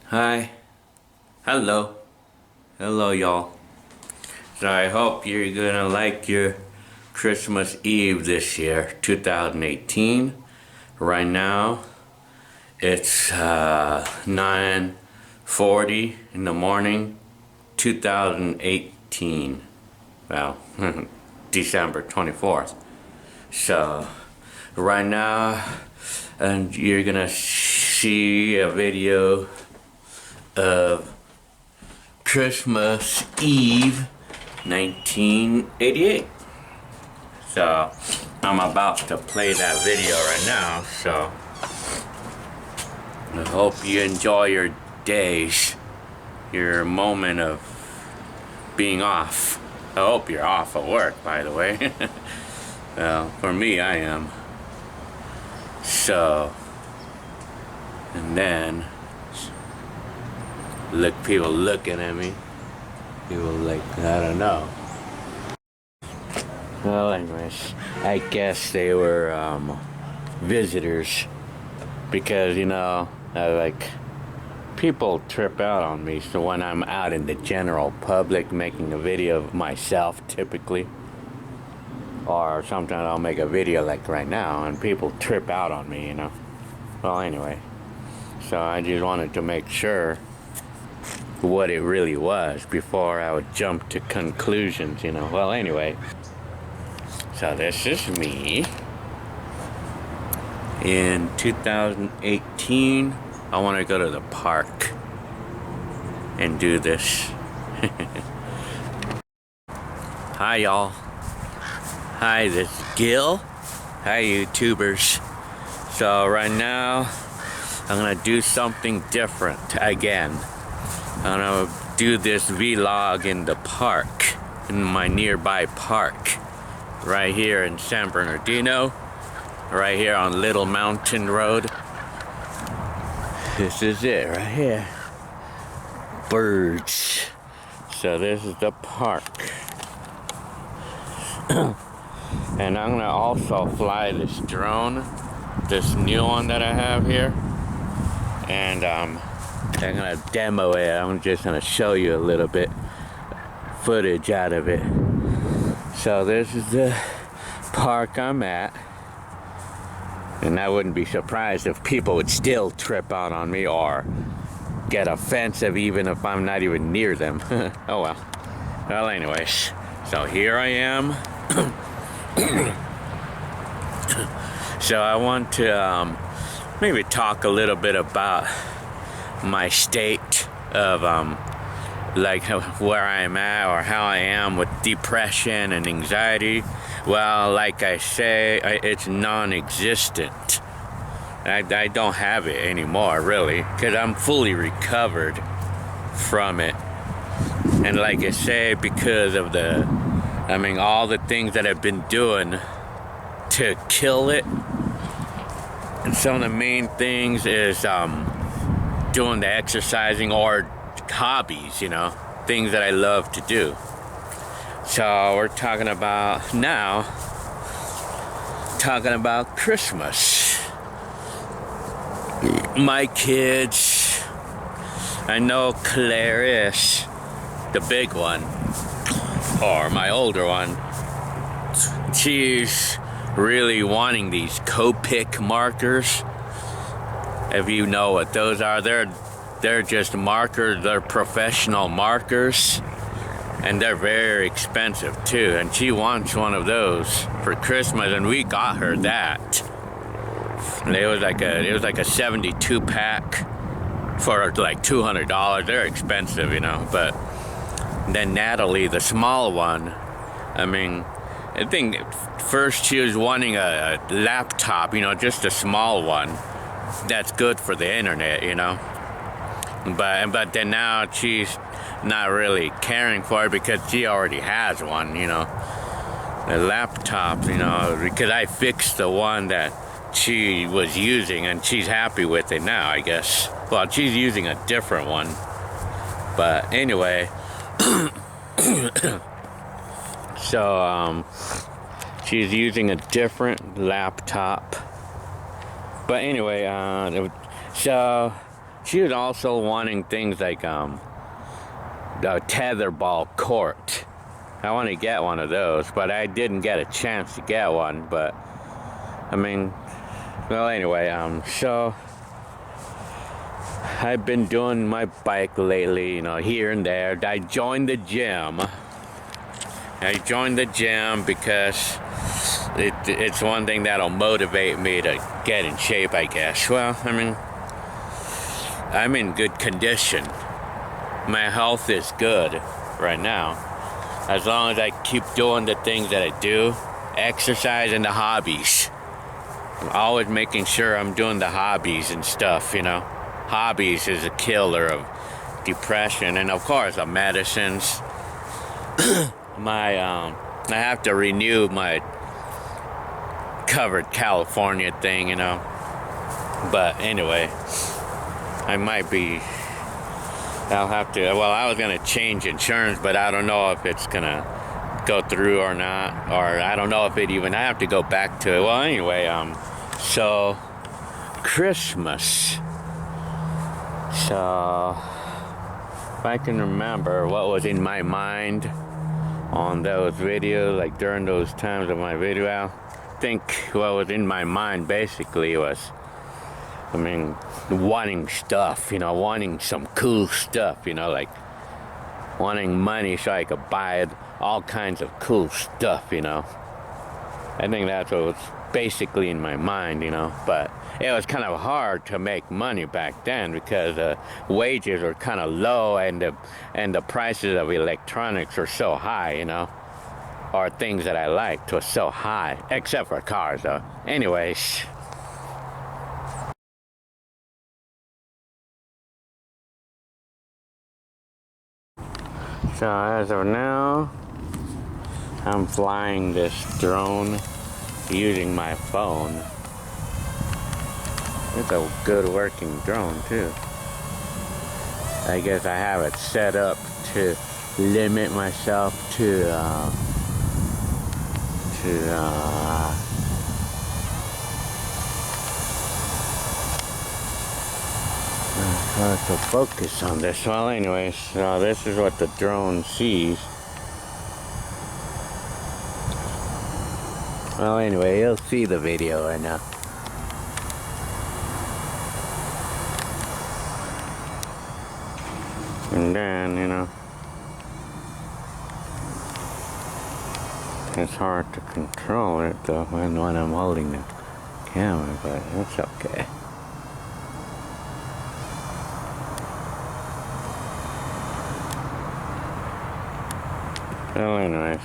Hi. Hello. Hello, y'all. So I hope you're gonna like your Christmas Eve this year, 2018. Right now, it's 9:40 in the morning, 2018. Well, December 24th. So, right now, and you're gonna see a video of Christmas Eve 1988. So I'm about to play that video right now, so I hope you enjoy your days, your moment of being off. I hope you're off of work, by the way. Well, for me, I am. So, and then people looking at me. People like, I don't know. Well, anyways, I guess they were visitors because like people trip out on me. So when I'm out in the general public making a video of myself, typically, or sometimes I'll make a video like right now, and people trip out on me. Well, anyway, so I just wanted to make sure what it really was before I would jump to conclusions. Well, anyway, so this is me in 2018. I want to go to the park and do this. Hi, y'all. Hi, this is Gil. Hi, YouTubers. So right now I'm gonna do something different again. I'm gonna do this vlog in the park, in my nearby park, right here in San Bernardino, right here on Little Mountain Road. This is it right here. Birds. So this is the park. And I'm gonna also fly this drone, this new one that I have here, and I'm gonna demo it. I'm just gonna show you a little bit footage out of it. So this is the park I'm at, and I wouldn't be surprised if people would still trip out on me or get offensive even if I'm not even near them. Oh well. Well, anyways, so here I am. So I want to maybe talk a little bit about my state of like where I'm at or how I am with depression and anxiety. Well, like I say, it's non-existent. I don't have it anymore, really, because I'm fully recovered from it. And like I say, because of all the things that I've been doing to kill it. And some of the main things is doing the exercising or hobbies, things that I love to do. So we're talking about Christmas. My kids, I know Clarice, the big one, or my older one, she's really wanting these Copic markers. If you know what those are, they're just markers. They're professional markers, and they're very expensive too. And she wants one of those for Christmas, and we got her that. And it was like a 72 pack for like $200. They're expensive, but then Natalie, the small one, I think first she was wanting a laptop, just a small one that's good for the internet, but then now she's not really caring for it because she already has one, a laptop, because I fixed the one that she was using and she's happy with it now, I guess. Well, she's using a different one, but anyway. So she's using a different laptop, but anyway, so she was also wanting things like the tetherball court. I want to get one of those, but I didn't get a chance to get one. But I mean, well, anyway, so I've been doing my bike lately, you know, here and there. I joined the gym. Because it's one thing that'll motivate me to get in shape, I guess. Well, I mean, I'm in good condition. My health is good right now. As long as I keep doing the things that I do, exercise and the hobbies. I'm always making sure I'm doing the hobbies and stuff, you know. Hobbies is a killer of depression, and of course the medicines. I have to renew my covered California thing, you know. But anyway, I'll have to, well, I was gonna change insurance, but I don't know if it's gonna go through or not, or I don't know if I have to go back to it. Well, anyway, so Christmas. So if I can remember what was in my mind on those videos, like during those times of my video, I think what was in my mind basically was, I mean, wanting stuff, you know, wanting some cool stuff, you know, like wanting money so I could buy all kinds of cool stuff, you know. I think that's what was basically in my mind, you know. But it was kind of hard to make money back then because wages were kind of low and the prices of electronics were so high, you know, or things that I liked were so high, except for cars, though. Anyways. So as of now, I'm flying this drone using my phone. It's a good working drone too. I guess I have it set up to limit myself to hard to focus on this. Well, anyways, so this is what the drone sees. Well, anyway, you'll see the video right now. And then, you know, it's hard to control it though when I'm holding the camera, but it's okay. Well, anyways,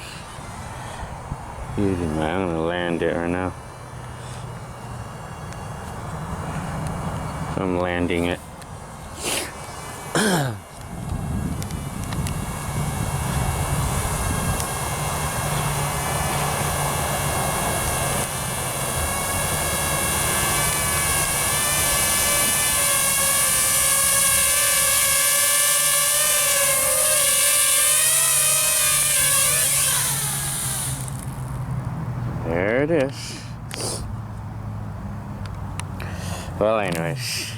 I'm gonna land it right now. I'm landing it. There it is. Well, anyways.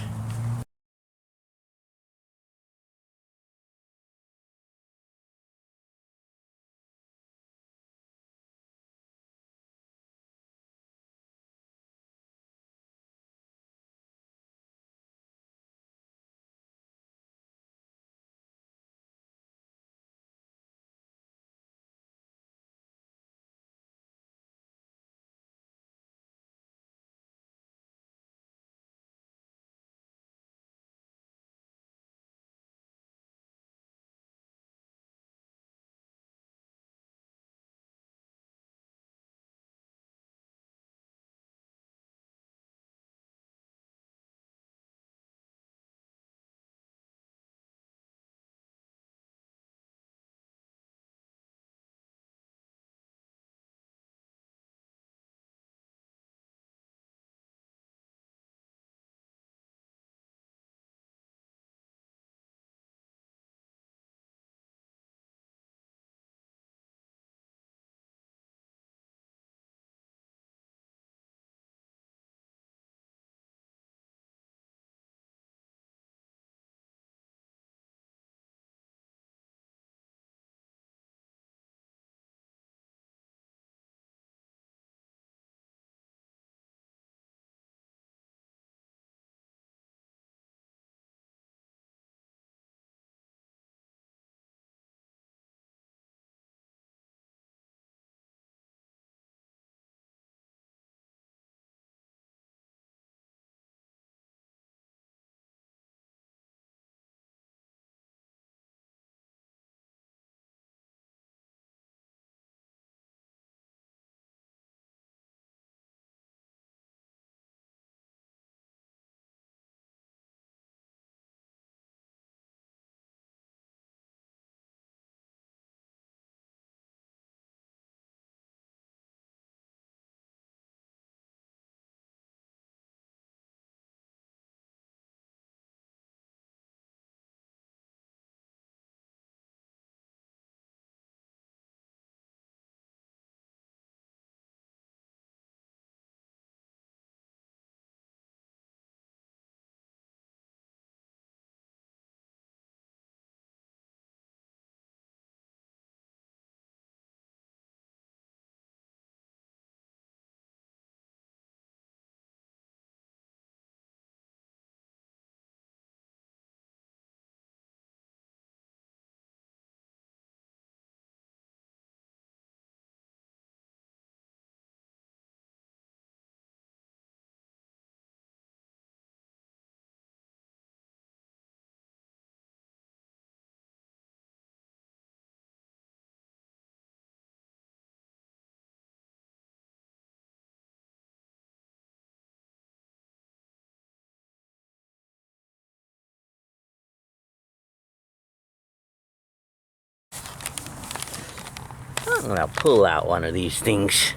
I'm gonna pull out one of these things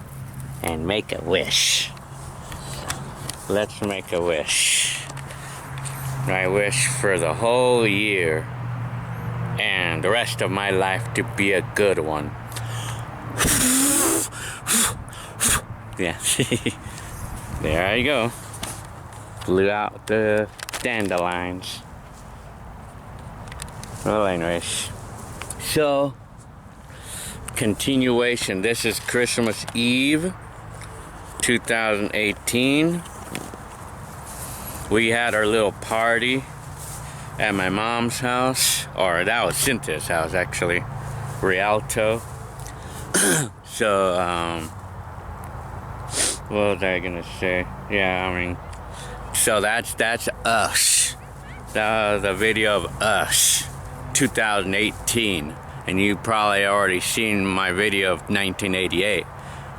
and make a wish. Let's make a wish. I wish for the whole year and the rest of my life to be a good one. Yeah. There you go. Blew out the dandelions. Well, anyways. So, continuation. This is Christmas Eve, 2018. We had our little party at my mom's house, or that was Cynthia's house actually, Rialto. So, what was I gonna say? Yeah, I mean, so that's us. That was a video of us, 2018, and you probably already seen my video of 1988.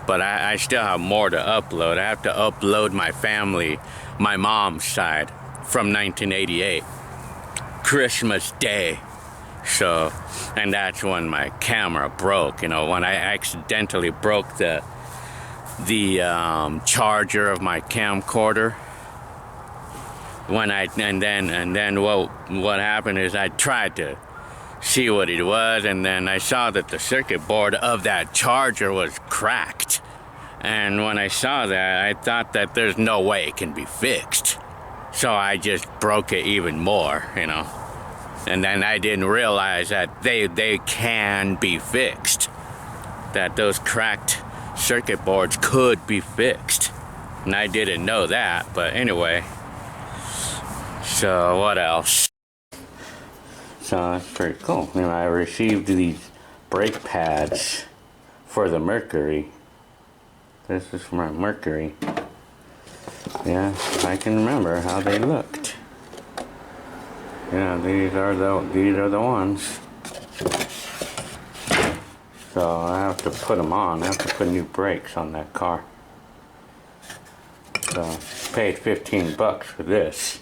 But I still have more to upload. I have to upload my family, my mom's side, from 1988, Christmas Day. So, and that's when my camera broke. You know, when I accidentally broke the charger of my camcorder. And then what happened is I tried to see what it was, and then I saw that the circuit board of that charger was cracked. And when I saw that, I thought that there's no way it can be fixed. So I just broke it even more, you know. And then I didn't realize that they can be fixed. That those cracked circuit boards could be fixed. And I didn't know that, but anyway. So what else? So that's pretty cool. You know, I received these brake pads for the Mercury. This is for my Mercury. Yeah, I can remember how they looked. Yeah, these are the ones. So I have to put them on. I have to put new brakes on that car. So paid $15 for this.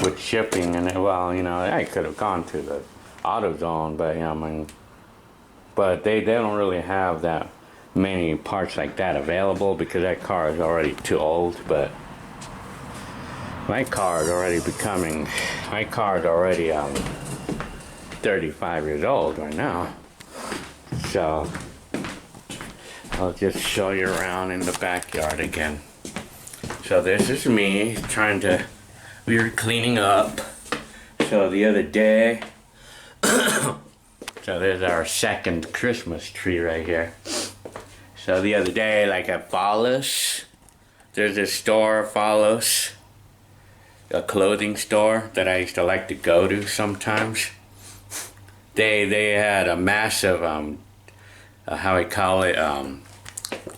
With shipping and well, you know, I could have gone to the AutoZone, but you know, I mean, but they don't really have that many parts like that available because that car is already too old. But my car is already 35 years old right now. So I'll just show you around in the backyard again. So this is me trying to. We were cleaning up. So the other day, so there's our second Christmas tree right here. So the other day, like at Fallas, there's this store, Fallas, a clothing store that I used to like to go to sometimes. They had a massive, how we call it,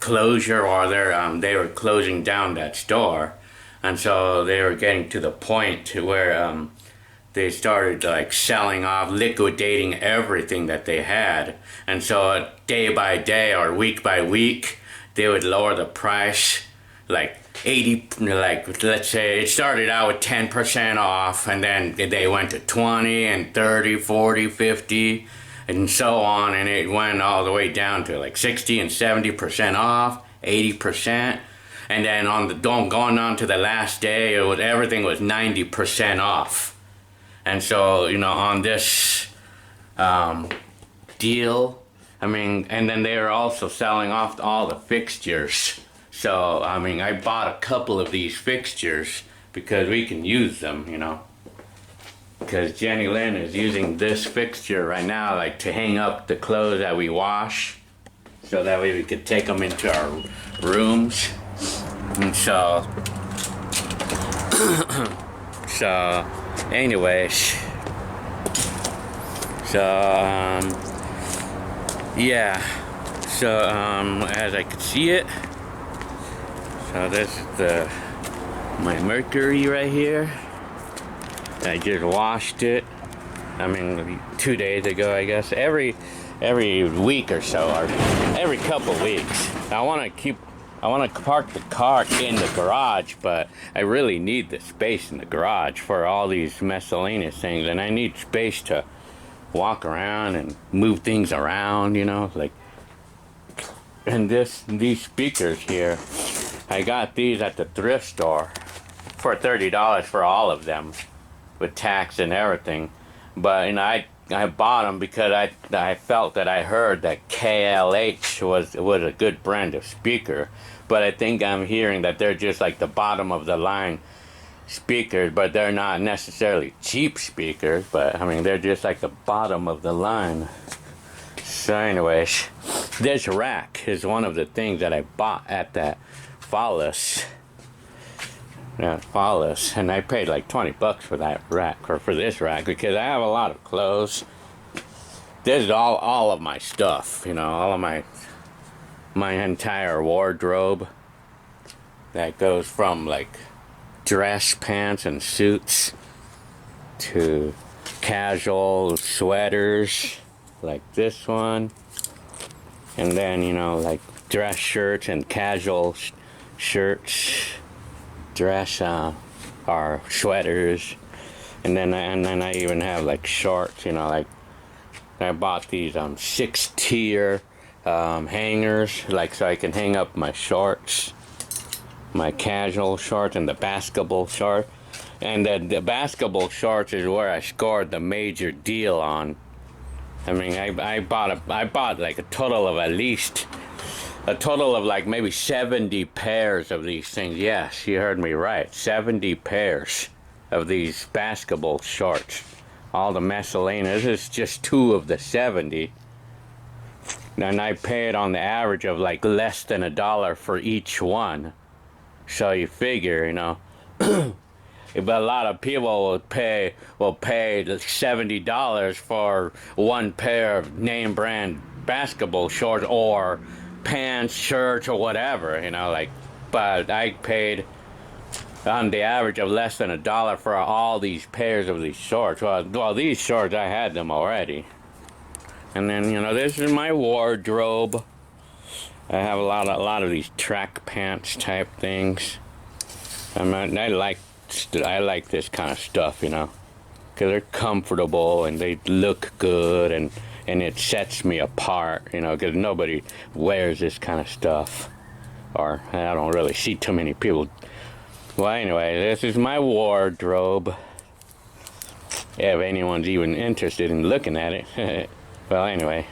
closure, or they were closing down that store. And so they were getting to the point where they started like selling off, liquidating everything that they had. And so day by day or week by week, they would lower the price like 80, like let's say it started out with 10% off, and then they went to 20 and 30, 40, 50, and so on. And it went all the way down to like 60 and 70% off, 80%. And then going on to the last day, everything was 90% off. And so, you know, on this deal, I mean, and then they were also selling off all the fixtures. So, I mean, I bought a couple of these fixtures because we can use them, you know. Because Jenny Lynn is using this fixture right now, like to hang up the clothes that we wash. So that way we could take them into our rooms. And so anyways, yeah, so as I could see it, so this is my Mercury right here. I just washed it, I mean 2 days ago, I guess. Every week or so, or every couple weeks, I want to park the car in the garage, but I really need the space in the garage for all these miscellaneous things, and I need space to walk around and move things around, you know, like And these speakers here, I got these at the thrift store for $30 for all of them, with tax and everything. But I bought them because I felt that I heard that KLH was a good brand of speaker. But I think I'm hearing that they're just like the bottom of the line speakers, but they're not necessarily cheap speakers. But I mean, they're just like the bottom of the line. So anyways, this rack is one of the things that I bought at that Fallas. Yeah, Fallas, and I paid like $20 for that rack, or for this rack, because I have a lot of clothes. This is all of my stuff, you know, all of my entire wardrobe. That goes from like dress pants and suits to casual sweaters like this one, and then, you know, like dress shirts and casual shirts, dress or sweaters, and then I even have like shorts, you know, like I bought these 6-tier hangers, like, so I can hang up my shorts, my casual shorts and the basketball shorts. And the basketball shorts is where I scored the major deal on. I mean, I bought like a total of like maybe 70 pairs of these things. Yes, you heard me right. 70 pairs of these basketball shorts. All the miscellaneous. This is just 2 of the 70. And I paid on the average of like less than $1 for each one. So you figure, you know. But a lot of people will pay $70 for one pair of name brand basketball shorts or pants, shirts, or whatever, you know, like. But I paid on the average of less than $1 for all these pairs of these shorts. Well, these shorts, I had them already. And then, you know, this is my wardrobe. I have a lot of these track pants type things. I like this kind of stuff, you know, because they're comfortable and they look good, and it sets me apart, you know, because nobody wears this kind of stuff, or I don't really see too many people. Well, anyway, this is my wardrobe, if anyone's even interested in looking at it. Well, anyway,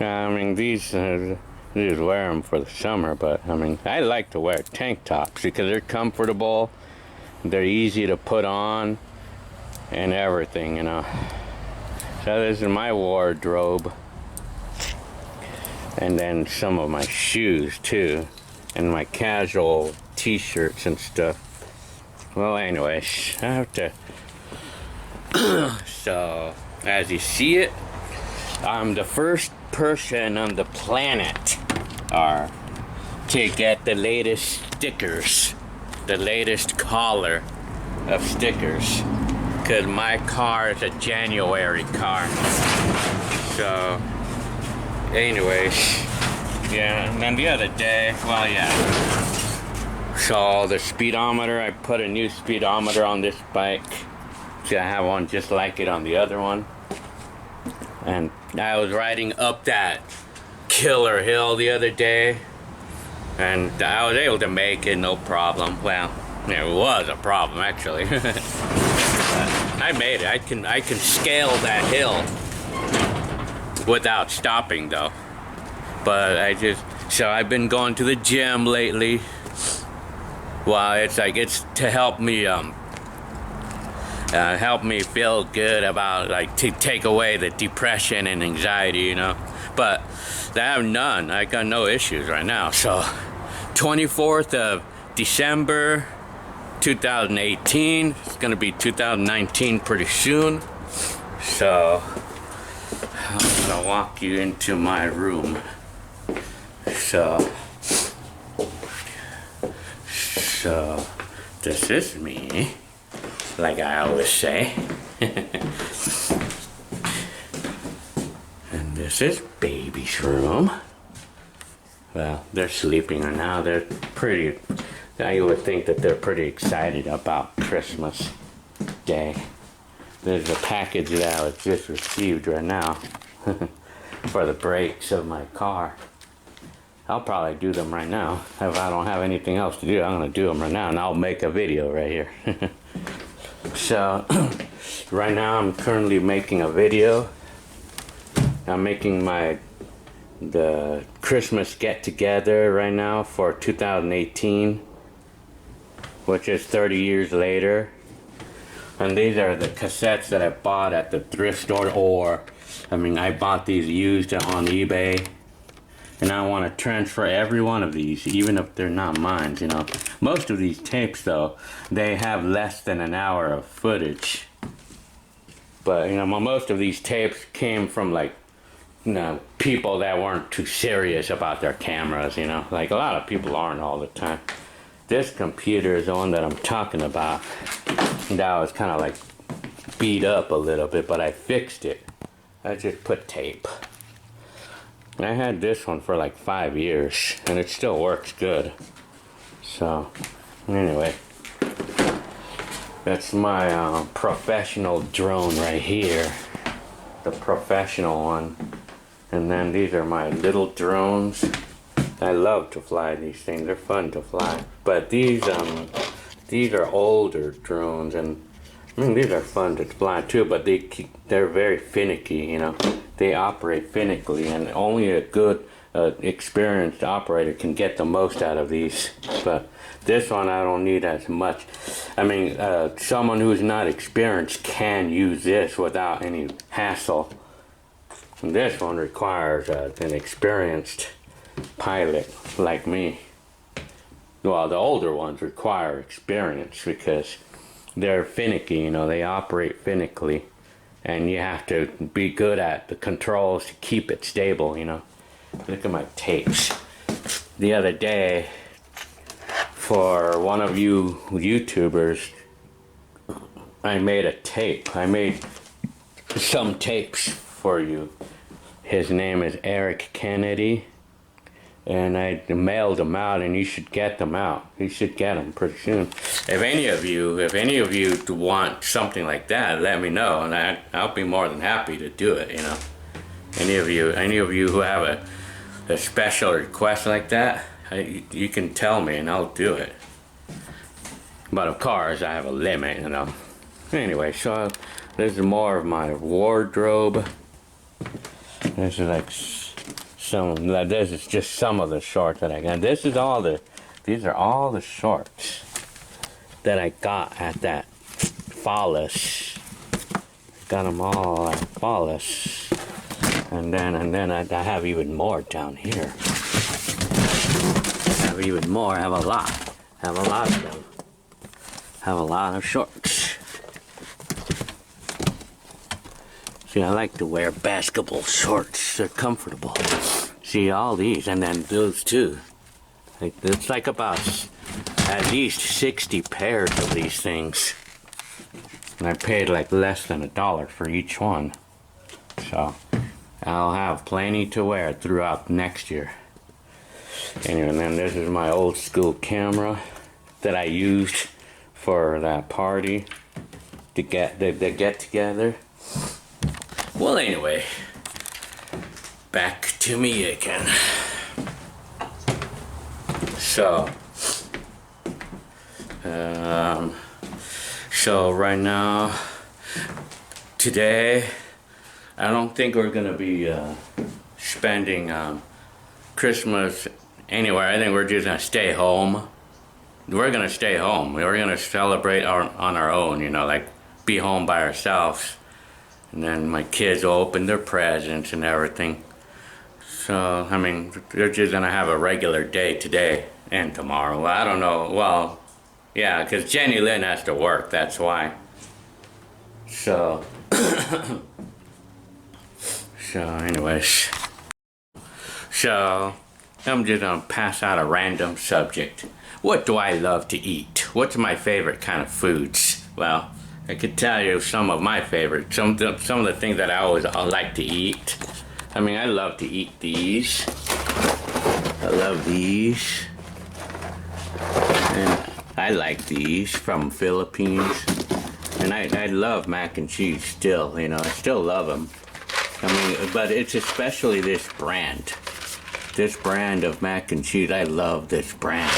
I mean, these just wear them for the summer, but I mean, I like to wear tank tops because they're comfortable. They're easy to put on and everything, you know. So this is my wardrobe. And then some of my shoes too. And my casual t-shirts and stuff. Well, anyways, I have to... So, as you see it, I'm the first person on the planet to get the latest stickers. The latest collar of stickers, because my car is a January car. So anyways, yeah. And then the other day, well, yeah, so the speedometer, I put a new speedometer on this bike. See, I have one just like it on the other one. And I was riding up that killer hill the other day, and I was able to make it, no problem. Well, it was a problem actually. I made it. I can scale that hill without stopping though. But so I've been going to the gym lately. Well, it's to help me feel good about, like, to take away the depression and anxiety, you know. But I have none. I got no issues right now. So 24th of December 2018. It's gonna be 2019 pretty soon. So I'm gonna walk you into my room. So this is me, like I always say. And this is baby's room. Well, they're sleeping right now. They're pretty, you would think that they're pretty excited about Christmas Day. There's a package that I was just received right now for the brakes of my car. I'll probably do them right now. If I don't have anything else to do, I'm gonna do them right now, and I'll make a video right here. So, right now I'm currently making a video. I'm making the Christmas get-together right now for 2018, which is 30 years later. And these are the cassettes that I bought at the thrift store, or, I mean, I bought these used on eBay. And I want to transfer every one of these, even if they're not mine, you know. Most of these tapes, though, they have less than an hour of footage. But, you know, most of these tapes came from, like, you know, people that weren't too serious about their cameras, you know. Like, a lot of people aren't all the time. This computer is the one that I'm talking about. That was kind of, like, beat up a little bit, but I fixed it. I just put tape. I had this one for like 5 years, and it still works good. So, anyway, that's my professional drone right here, the professional one. And then these are my little drones. I love to fly these things; they're fun to fly. But these are older drones, and I mean these are fun to fly too. But they're very finicky, you know. They operate finically, and only a good experienced operator can get the most out of these. But this one I don't need as much. I mean, someone who's not experienced can use this without any hassle. And this one requires an experienced pilot like me. Well, the older ones require experience because they're finicky, you know, they operate finically. And you have to be good at the controls to keep it stable, you know. Look at my tapes. The other day, for one of you YouTubers, I made a tape. I made some tapes for you. His name is Eric Kennedy. And I mailed them out, and you should get them out. You should get them pretty soon. If any of you want something like that, let me know, and I'll be more than happy to do it. You know, any of you who have a special request like that, you can tell me, and I'll do it. But of course, I have a limit, you know. Anyway, so this is more of my wardrobe. This is like. This is just some of the shorts that I got. These are all the shorts that I got at that Fallas. Got them all at Fallas. And then I have even more down here. I have even more. I have a lot. I have a lot of them. I have a lot of shorts. See, I like to wear basketball shorts. They're comfortable. See, all these, and then those too. It's like about at least 60 pairs of these things. And I paid like less than $1 for each one. So, I'll have plenty to wear throughout next year. Anyway, and then this is my old school camera that I used for that party to get together. Well, anyway, back to me again. So right now, today, I don't think we're gonna be spending Christmas anywhere. I think we're just gonna stay home. We're gonna stay home. We're gonna celebrate on our own, you know, like be home by ourselves. And then my kids will open their presents and everything. So, I mean, they're just gonna have a regular day today and tomorrow. Well, I don't know. Well, yeah, because Jenny Lynn has to work, that's why. So, anyways. So, I'm just gonna pass out a random subject. What do I love to eat? What's my favorite kind of foods? Well, I could tell you some of my favorites, some of the things that I like to eat. I mean, I love to eat these. I love these. And I like these from Philippines. And I love mac and cheese still, you know, I still love them. I mean, but it's especially this brand. This brand of mac and cheese, I love this brand.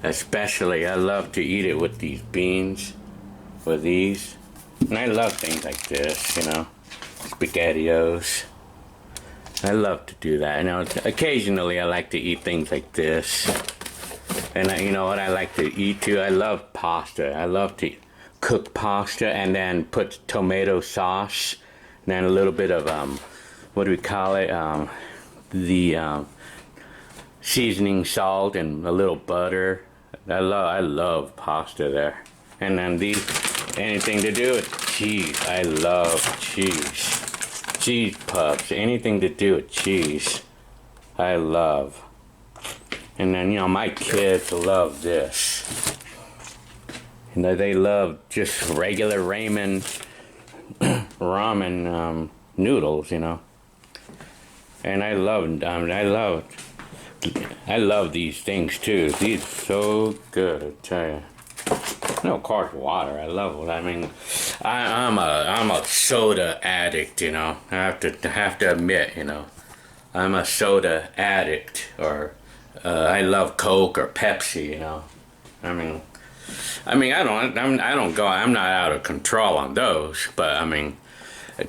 Especially, I love to eat it with these beans, with these. And I love things like this, you know, SpaghettiOs. I love to do that. You know, occasionally I like to eat things like this. And you know what I like to eat too? I love pasta. I love to cook pasta and then put tomato sauce, and then a little bit of what do we call it? The seasoning salt and a little butter. I love pasta there. And then these, anything to do with cheese. I love cheese. Cheese puffs, anything to do with cheese, I love. And then, you know, my kids love this. You know, they love just regular ramen noodles, you know. And I love these things too. These are so good, I tell you. No, of course, water. I love it. I mean, I'm a soda addict, you know. I have to admit, you know, I'm a soda addict. Or I love Coke or Pepsi, you know. I'm not out of control on those, but I mean,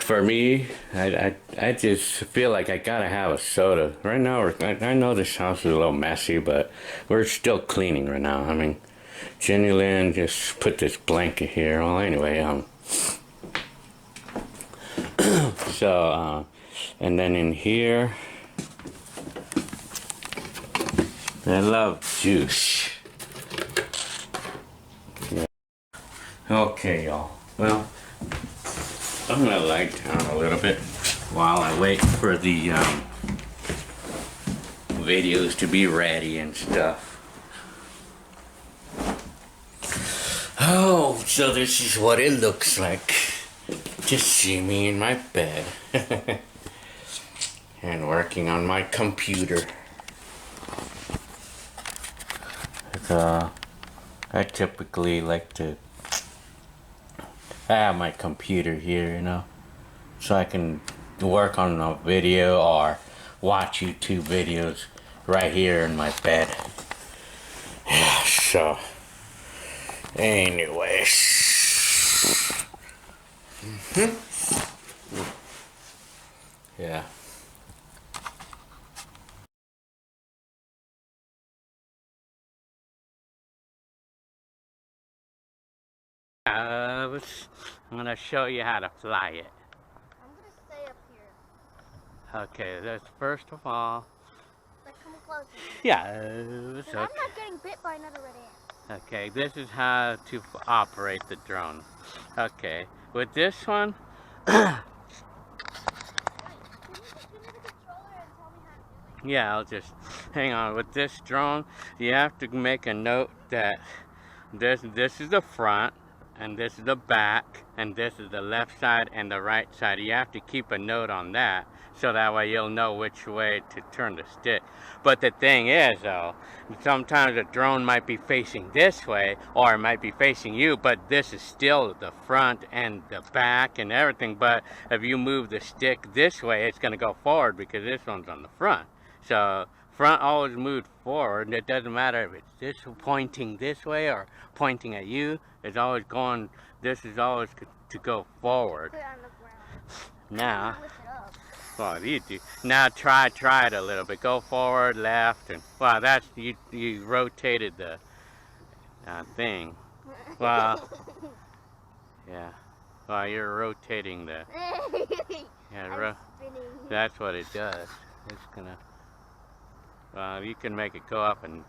for me, I just feel like I gotta have a soda. Right now, I know this house is a little messy, but we're still cleaning right now. I mean, Jenny Lynn just put this blanket here. Well, anyway, so, and then in here, I love juice. Yeah. Okay, y'all. Well, I'm gonna lie down a little bit while I wait for the videos to be ready and stuff. Oh, so this is what it looks like. Just see me in my bed and working on my computer. I typically like to have my computer here, you know, so I can work on a video or watch YouTube videos right here in my bed. Yeah, so anyways. Yeah. I'm gonna show you how to fly it. I'm gonna stay up here. Okay, that's first of all. Like, come closer. Yeah. I'm not getting bit by another red ant. Okay, this is how to operate the drone. Okay, with this one. Yeah, I'll just hang on. With this drone, you have to make a note that this is the front, and this is the back, and this is the left side and the right side. You have to keep a note on that, so that way you'll know which way to turn the stick. But the thing is, though, sometimes the drone might be facing this way, or it might be facing you, but this is still the front and the back and everything. But if you move the stick this way, it's going to go forward because this one's on the front. So front always moves forward. It doesn't matter if it's this pointing this way or pointing at you. It's always going, this is always to go forward. Put it on the ground. Now, Lift it up. well, you do. Now try it a little bit. Go forward, left, and well, that's you rotated the thing. Well, yeah. Well, you're rotating the. Yeah, that's what it does. It's gonna. Well, you can make it go up and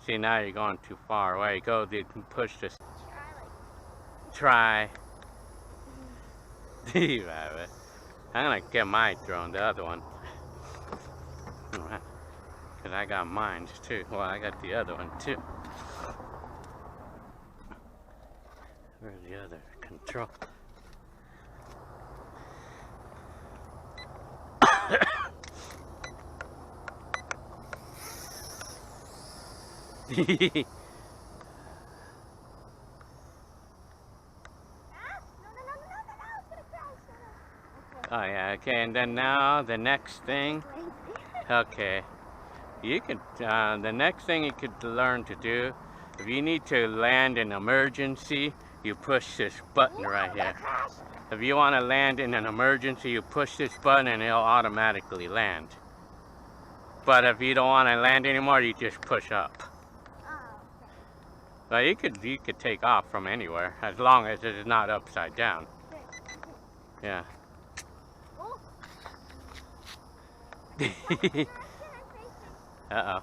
see. Now you're going too far away. Go. You can push this. Try. You have it. I'm gonna get my drone, the other one. Cause I got mine too. Well, I got the other one too. Where's the other control? Oh yeah, okay, and then now the next thing, okay, You could, the next thing you could learn to do, if you need to land in emergency, you push this button right here. If you want to land in an emergency, you push this button and it'll automatically land. But if you don't want to land anymore, you just push up. But you could take off from anywhere as long as it is not upside down. Yeah. Uh-oh.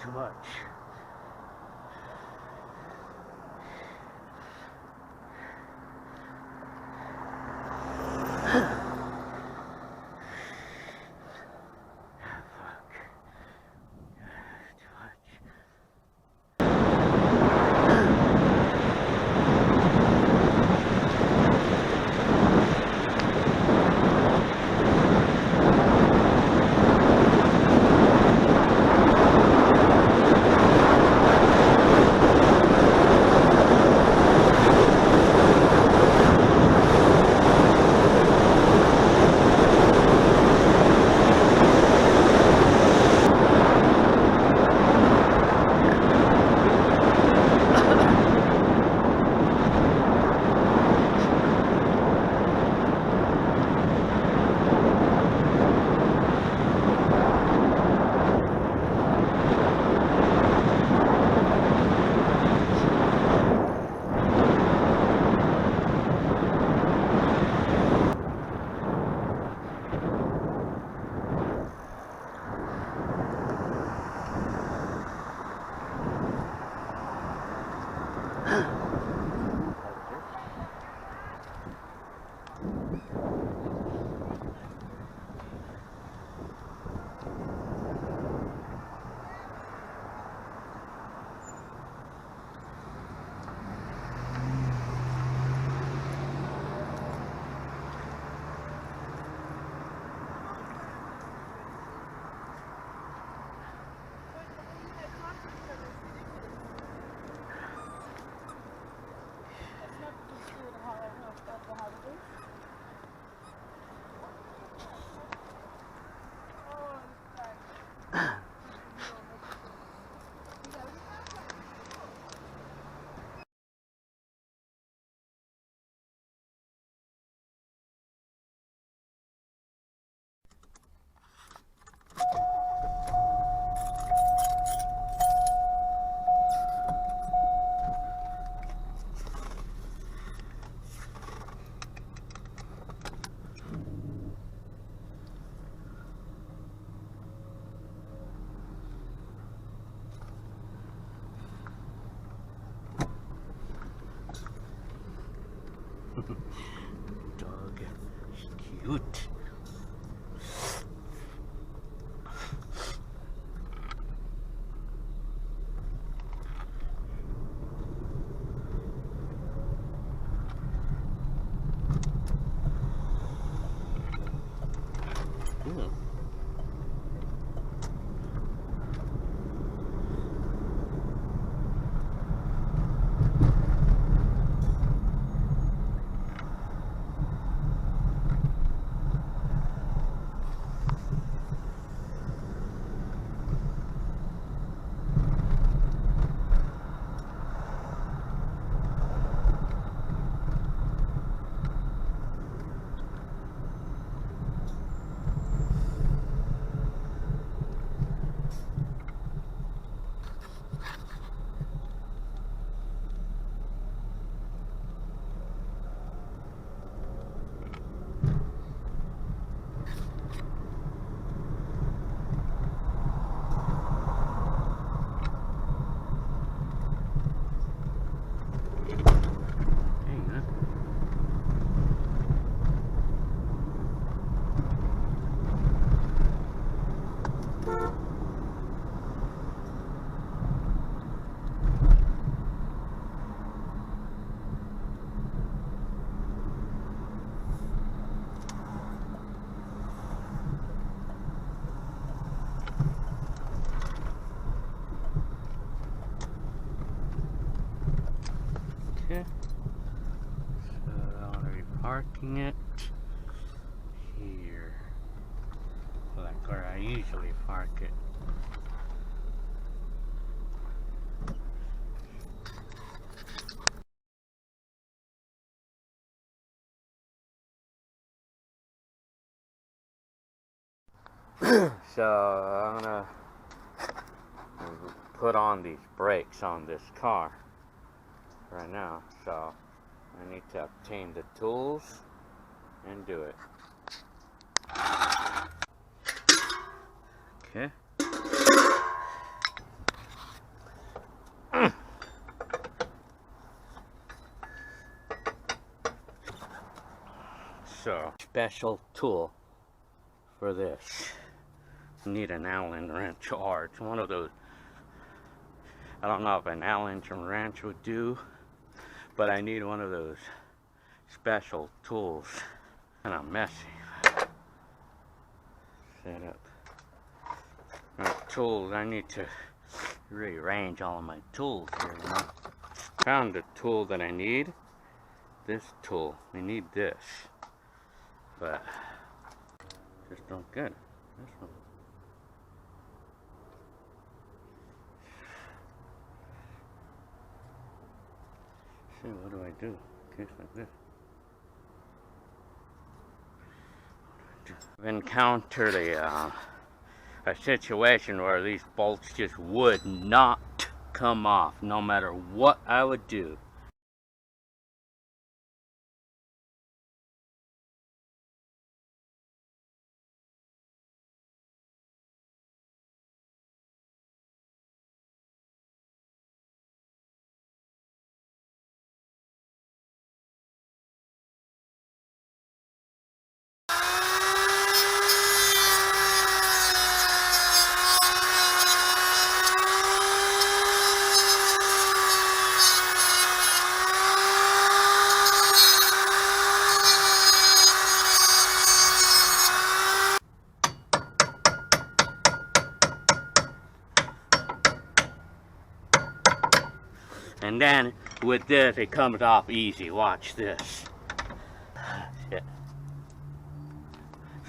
Too much. parking it here, like where I usually park it. So I'm gonna put on these brakes on this car right now. So I need to obtain the tools and do it. Okay. So, special tool for this. You need an Allen wrench, or it's one of those. I don't know if an Allen wrench would do, but I need one of those special tools. And I'm messy. Set up. Tools, I need to rearrange all of my tools here, you know. Found the tool that I need. This tool, we need this. But just don't get it. This one. See, what do I do? Case like this. I've encountered a situation where these bolts just would not come off, no matter what I would do. And then with this, it comes off easy. Watch this. Shit.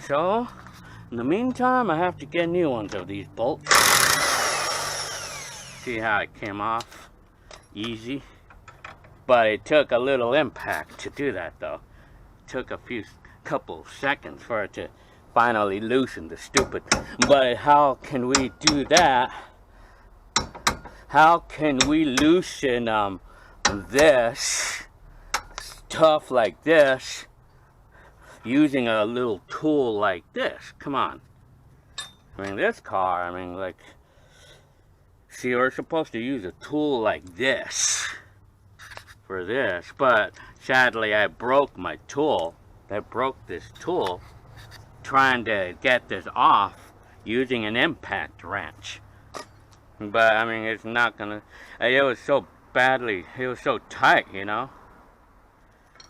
So, in the meantime, I have to get new ones of these bolts. See how it came off? Easy. But it took a little impact to do that, though. It took a couple seconds for it to finally loosen the stupid. But how can we do that? How can we loosen this stuff like this using a little tool like this? Come on. I mean, this car, I mean, like, see, we're supposed to use a tool like this for this, but sadly I broke my tool. I broke this tool trying to get this off using an impact wrench. But, I mean, it's not gonna, it was so tight, you know.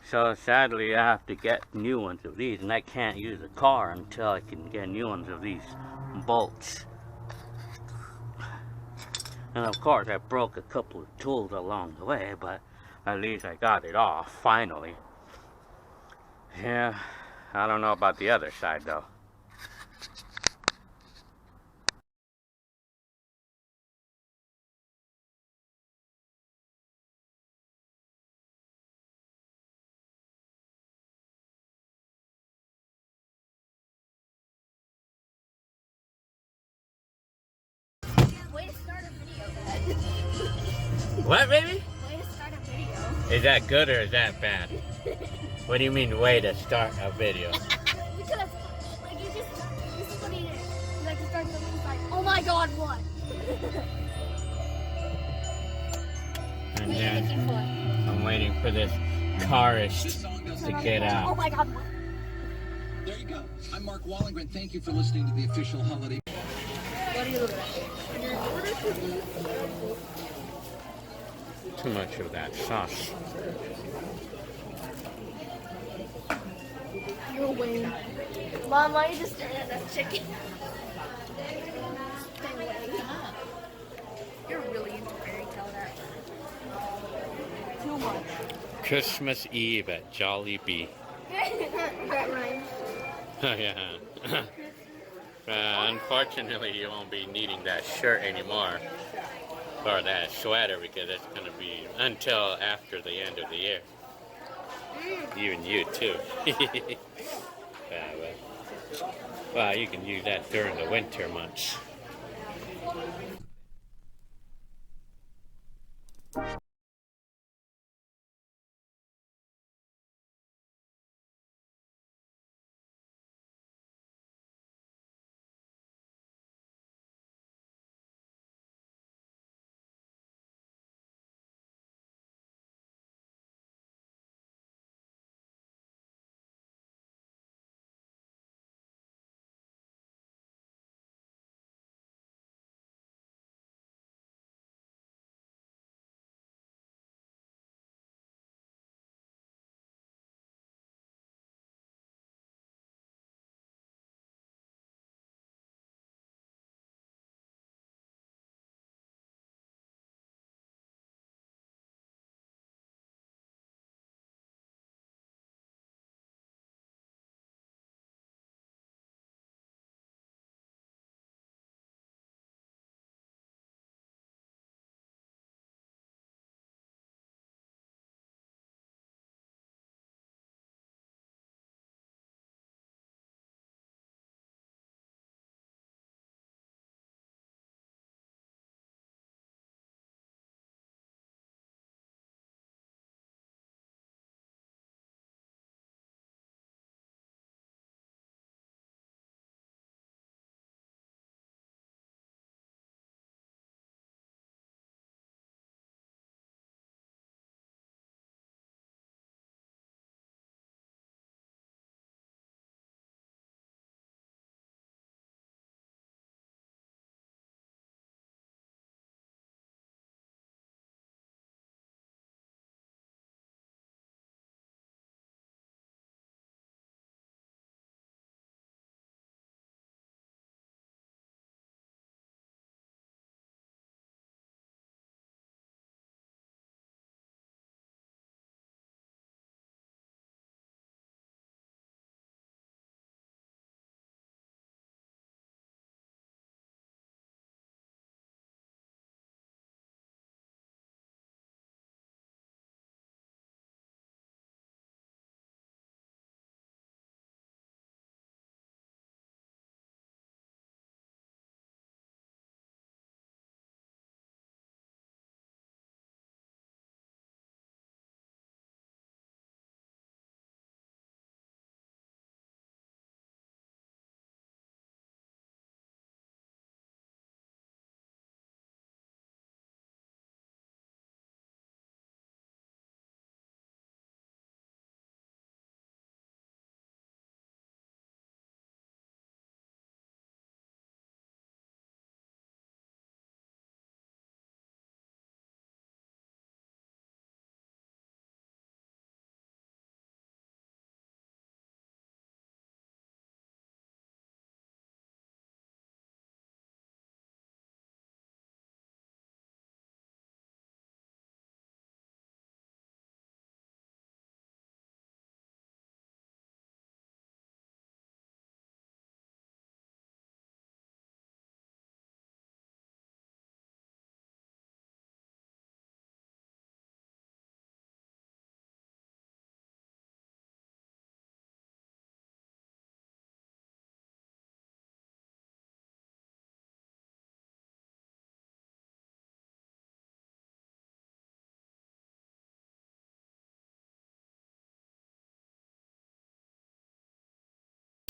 So, sadly, I have to get new ones of these, and I can't use a car until I can get new ones of these bolts. And, of course, I broke a couple of tools along the way, but at least I got it off, finally. Yeah, I don't know about the other side, though. Way to start a video, Dad. What, baby? Way to start a video. Is that good or is that bad? What do you mean, way to start a video? Because, like, this is what he did. He like to start something, he's like, oh my god, what? And then I'm waiting for this carist to get Oh out. my god, what? There you go. I'm Mark Wallingren. Thank you for listening to the official holiday. What do you look at? Too much of that sauce. You're winning. Mom, why are you just staring at that chicken? Stay away. You're really into fairy tale that. Too much. Christmas Eve at Jollibee. That rhymes. Oh, yeah. Unfortunately, you won't be needing that shirt anymore. Or that sweater, because it's going to be until after the end of the year. Even you, too. Yeah, well, you can use that during the winter months.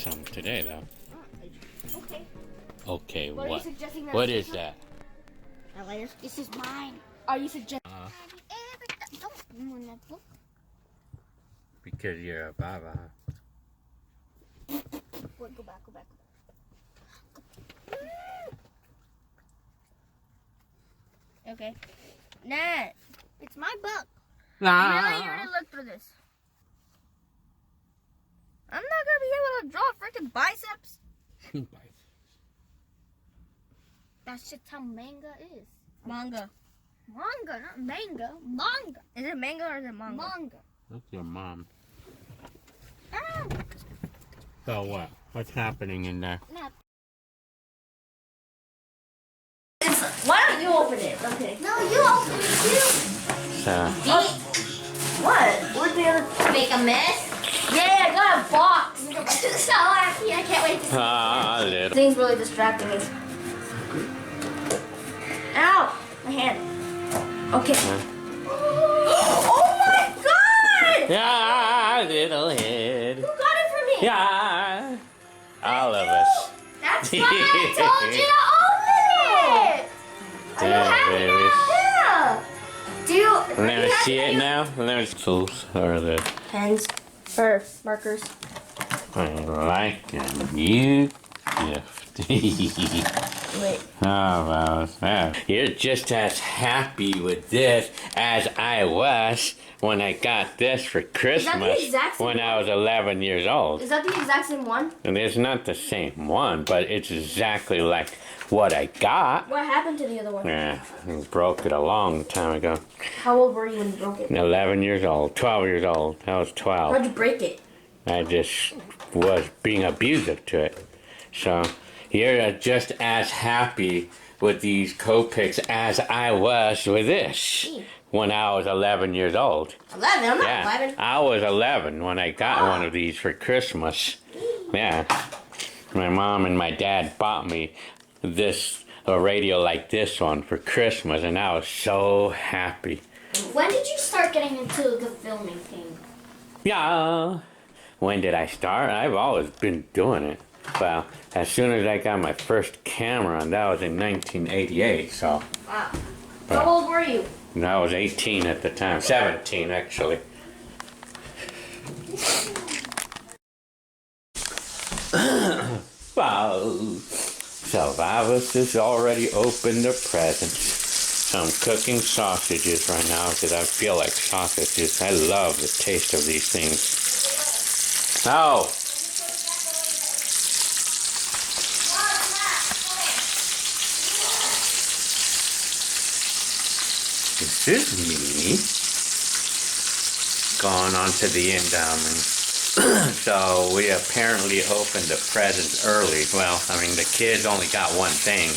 Some today, though. Okay. Okay, What are you what? suggesting that? What is that? This is mine. Are you suggesting? Because you're a baba. Wait, go back, go back. Okay. Nat, it's my book. I'm really here to look through this. I'm not gonna be able to draw freaking biceps. That's just how manga is. Manga. Manga, not manga. Manga. Is it manga or is it manga? Manga. That's your mom. Ah! So what? What's happening in there? Why don't you open it? Okay. No, you open it too. So, What? Where's the other? Make a mess. Yeah, I got a box. So happy. I can't wait to see little. Thing's really distracting me. Ow! My hand. Okay. Oh my god! Yeah, little head. Who got it for me? Yeah. All of us. That's why I told you to open it. Are you happy baby. now? Yeah. Do you? Let me see it now. Let me tools or the Pens. Or markers. I like a new gift. Wait. Oh, wow. You're just as happy with this as I was when I got this for Christmas exact same when I was 11 years old. Is that the exact same one? And it's not the same one, but it's exactly like what I got. What happened to the other one? Yeah, I broke it a long time ago. How old were you when you broke it? 11 years old, 12 years old. I was 12. How'd you break it? I just was being abusive to it. So you're just as happy with these Copics as I was with this when I was 11 years old. 11? I'm not Yeah, 11. I was 11 when I got one of these for Christmas. Yeah, my mom and my dad bought me a radio like this one for Christmas, and I was so happy. When did you start getting into the filming thing? Yeah. When did I start? I've always been doing it. Well, as soon as I got my first camera, and that was in 1988, so. Wow. How old were you? And I was 18 at the time. 17, actually. Wow. So, Fallas has already opened the presents. I'm cooking sausages right now because I feel like sausages. I love the taste of these things. Oh! This is me. Going on to the endowment. So we apparently opened the presents early. Well, I mean, the kids only got one thing.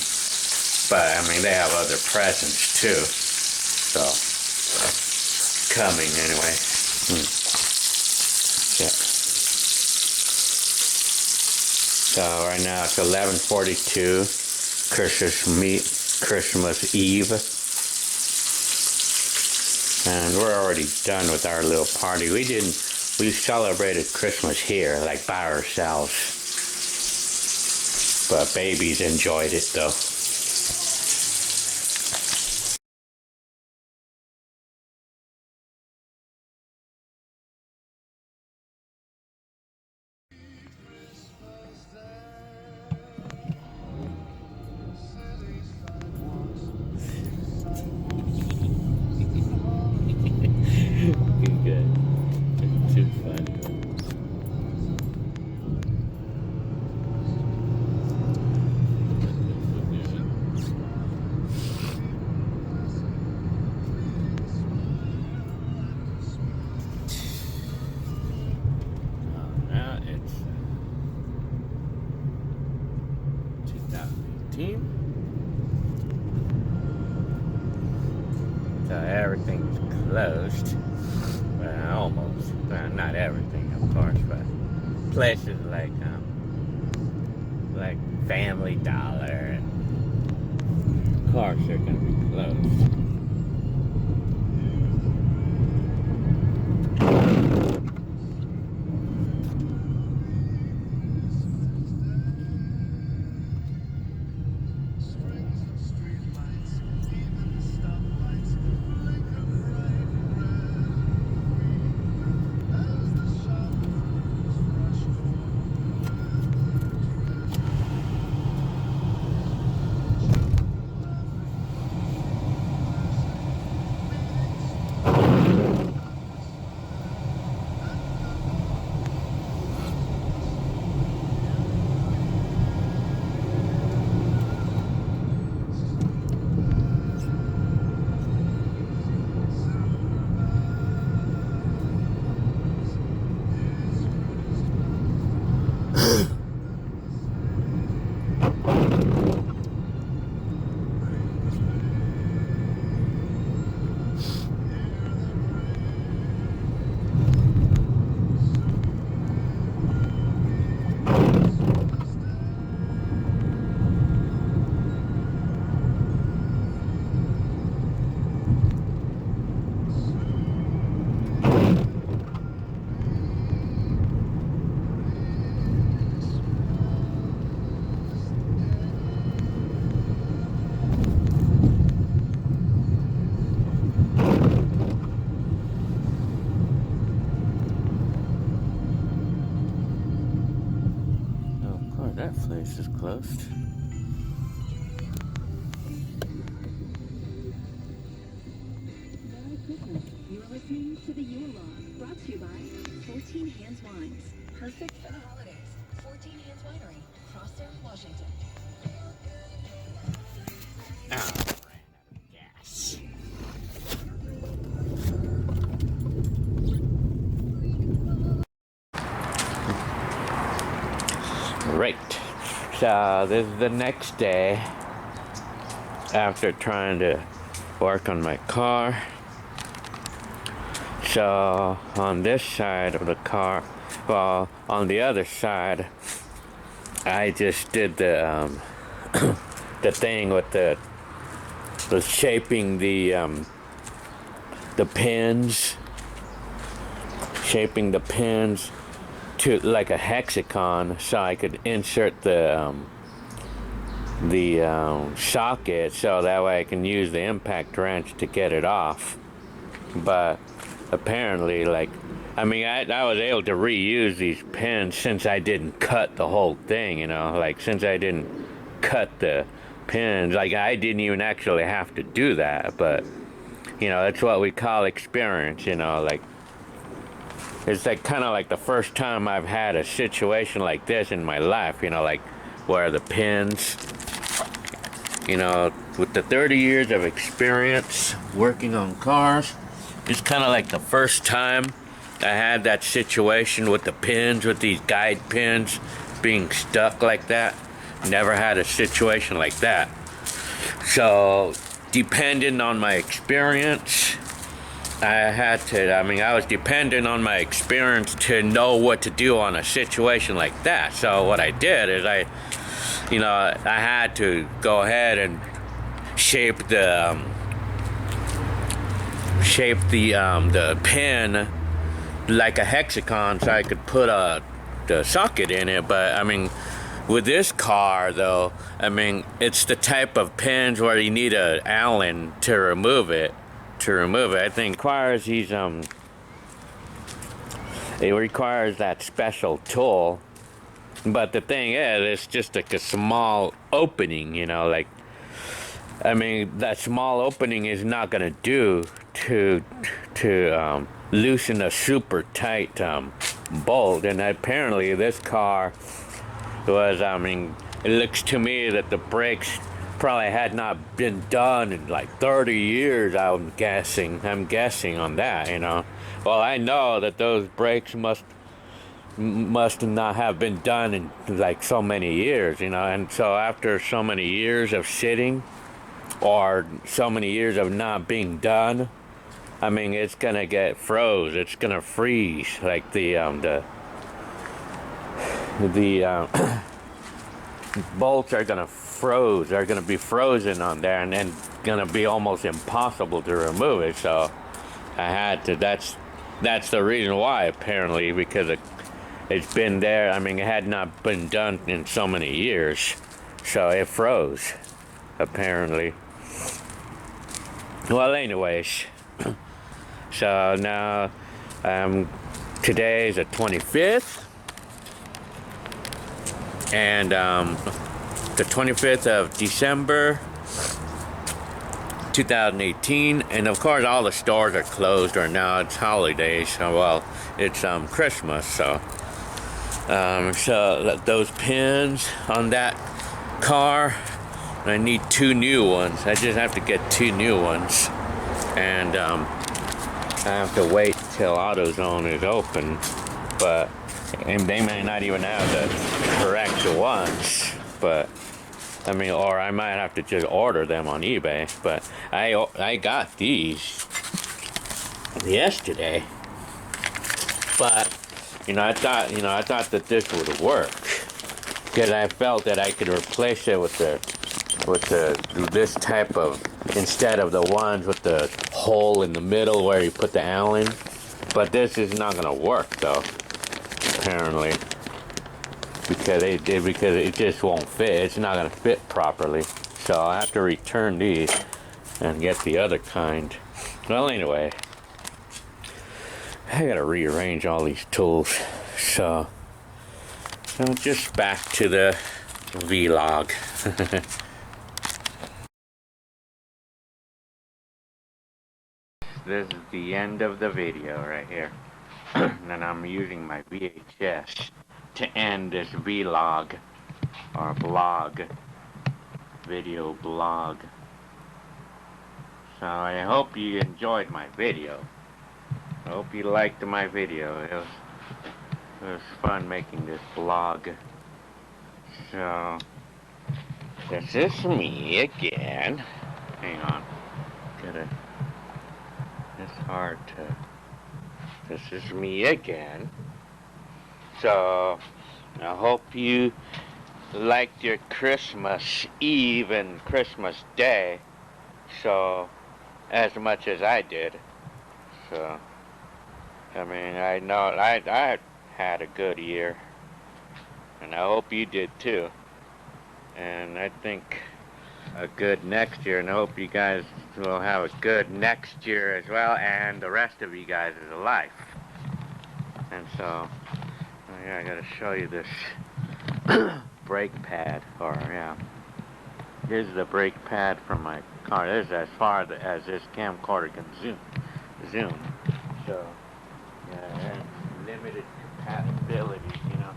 But, I mean, they have other presents, too. So, coming, anyway. Yeah. So, right now, it's 11:42. Christmas Eve. And we're already done with our little party. We celebrated Christmas here, like, by ourselves. But babies enjoyed it, though. Good. Too fun. Now it's 2018. So everything's closed. Well, almost. Well, not everything, of course, but places like Family Dollar and cars are gonna be closed. closed. Merry Christmas. You're listening to the Yule Log, brought to you by 14 Hands Wines. Perfect for the holidays. 14 Hands Winery, Prosser, Washington. Yes. Right. So this is the next day after trying to work on my car. So on this side of the car, well, on the other side, I just did the the thing with the shaping the pins, to like a hexagon, so I could insert the socket, so that way I can use the impact wrench to get it off. But apparently, like, I mean, I was able to reuse these pins since I didn't cut the whole thing, you know, like since I didn't cut the pins, like I didn't even actually have to do that. But you know, that's what we call experience, you know, like it's like kind of like the first time I've had a situation like this in my life, you know, like where the pins, you know, with the 30 years of experience working on cars, it's kind of like the first time I had that situation with the pins, with these guide pins being stuck like that. Never had a situation like that. So, depending on my experience, I was dependent on my experience to know what to do on a situation like that. So what I did is I had to go ahead and shape the pin like a hexagon so I could put the socket in it. But I mean, with this car though, I mean, it's the type of pins where you need an Allen to remove it. I think it requires that special tool. But the thing is, it's just like a small opening, you know, like, I mean, that small opening is not gonna do to loosen a super tight bolt. And apparently this car was, I mean, it looks to me that the brakes probably had not been done in like 30 years, I'm guessing on that, you know. Well, I know that those brakes must not have been done in like so many years, you know. And so after so many years of sitting or so many years of not being done, I mean, it's gonna get froze. It's gonna freeze, like the bolts are gonna be frozen on there, and then gonna be almost impossible to remove it. So I had to. That's the reason why, apparently, because it's been there. I mean, it had not been done in so many years, so it froze, apparently. Well, anyways, so now today is the 25th, and the 25th of December 2018, and of course all the stores are closed right now. It's holidays, so, well, it's Christmas, so those pins on that car, I need 2 new ones. I just have to get 2 new ones, and I have to wait till AutoZone is open, and they may not even have the correct ones, but I mean, or I might have to just order them on eBay. But I got these yesterday, but I thought that this would work, because I felt that I could replace it with this type of, instead of the ones with the hole in the middle where you put the Allen. But this is not gonna work though, apparently, because it just won't fit. It's not gonna fit properly, so I have to return these and get the other kind. Well, anyway, I gotta rearrange all these tools, so just back to the vlog. This is the end of the video right here. And I'm using my VHS to end this vlog or blog, video blog. So I hope you enjoyed my video. I hope you liked my video. It was fun making this blog. So this is me again. Hang on. It's hard to. This is me again. So I hope you liked your Christmas Eve and Christmas Day so as much as I did. So I mean, I know I had a good year, and I hope you did too. And I think a good next year, and I hope you guys will have a good next year as well, and the rest of you guys' life. And so, yeah, I gotta show you this brake pad, or yeah, here's the brake pad from my car. This is as far as this camcorder can zoom. So, yeah, limited compatibility, you know.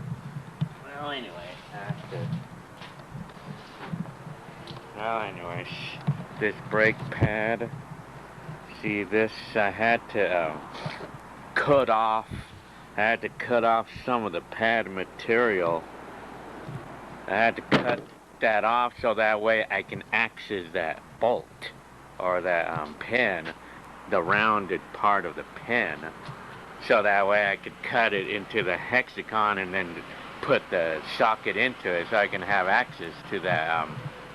Well, anyway, anyways, this brake pad, see this, I had to cut off some of the pad material. I had to cut that off so that way I can access that bolt, or that pin, the rounded part of the pin, so that way I could cut it into the hexagon and then put the socket into it so I can have access to that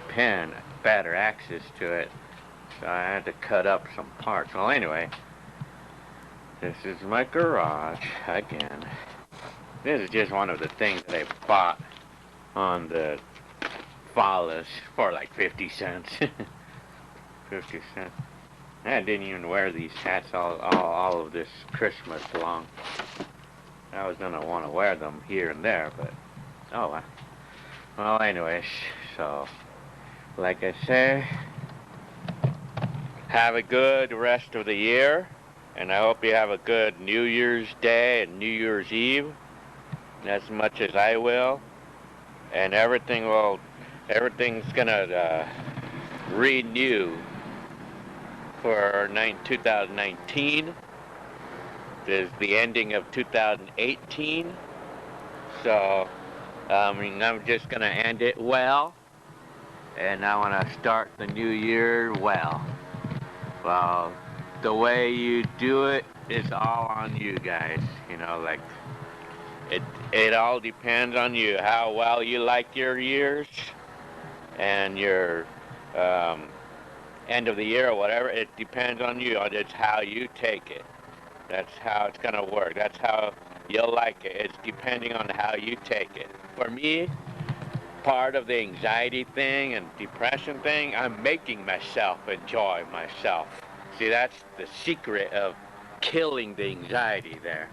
pin, better access to it. So I had to cut up some parts. Well, anyway, this is my garage again. This is just one of the things that I bought on the Fallas for like 50 cents. 50 cents. I didn't even wear these hats all of this Christmas long. I was gonna want to wear them here and there, but oh well. Well, anyways, so like I say, have a good rest of the year, and I hope you have a good New Year's Day and New Year's Eve, as much as I will, and everything's gonna renew for 2019. This is the ending of 2018, so I mean, I'm just gonna end it well, and I want to start the new year well. Well, the way you do it is all on you guys, you know, like it all depends on you, how well you like your years and your end of the year or whatever. It depends on you. It's how you take it. That's how it's gonna work. That's how you'll like it. It's depending on how you take it. For me, part of the anxiety thing and depression thing, I'm making myself enjoy myself. See, that's the secret of killing the anxiety there.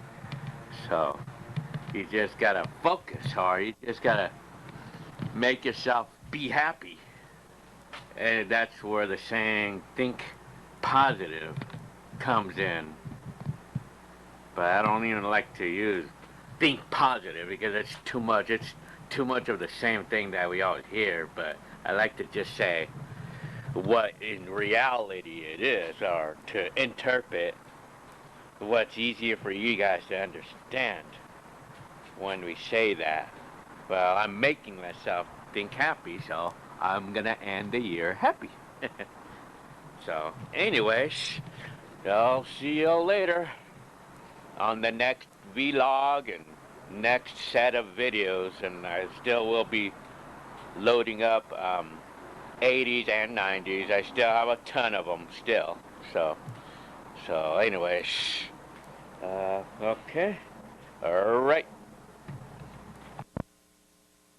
So you just gotta focus hard. You just gotta make yourself be happy. And that's where the saying, think positive, comes in. But I don't even like to use think positive because it's too much. It's too much of the same thing that we always hear. But I like to just say what in reality it is, or to interpret what's easier for you guys to understand when we say that. Well, I'm making myself think happy, so I'm gonna end the year happy. So, anyways, I'll see you later on the next vlog and next set of videos, and I still will be loading up 80s and 90s. I still have a ton of them still. So anyways, okay, all right.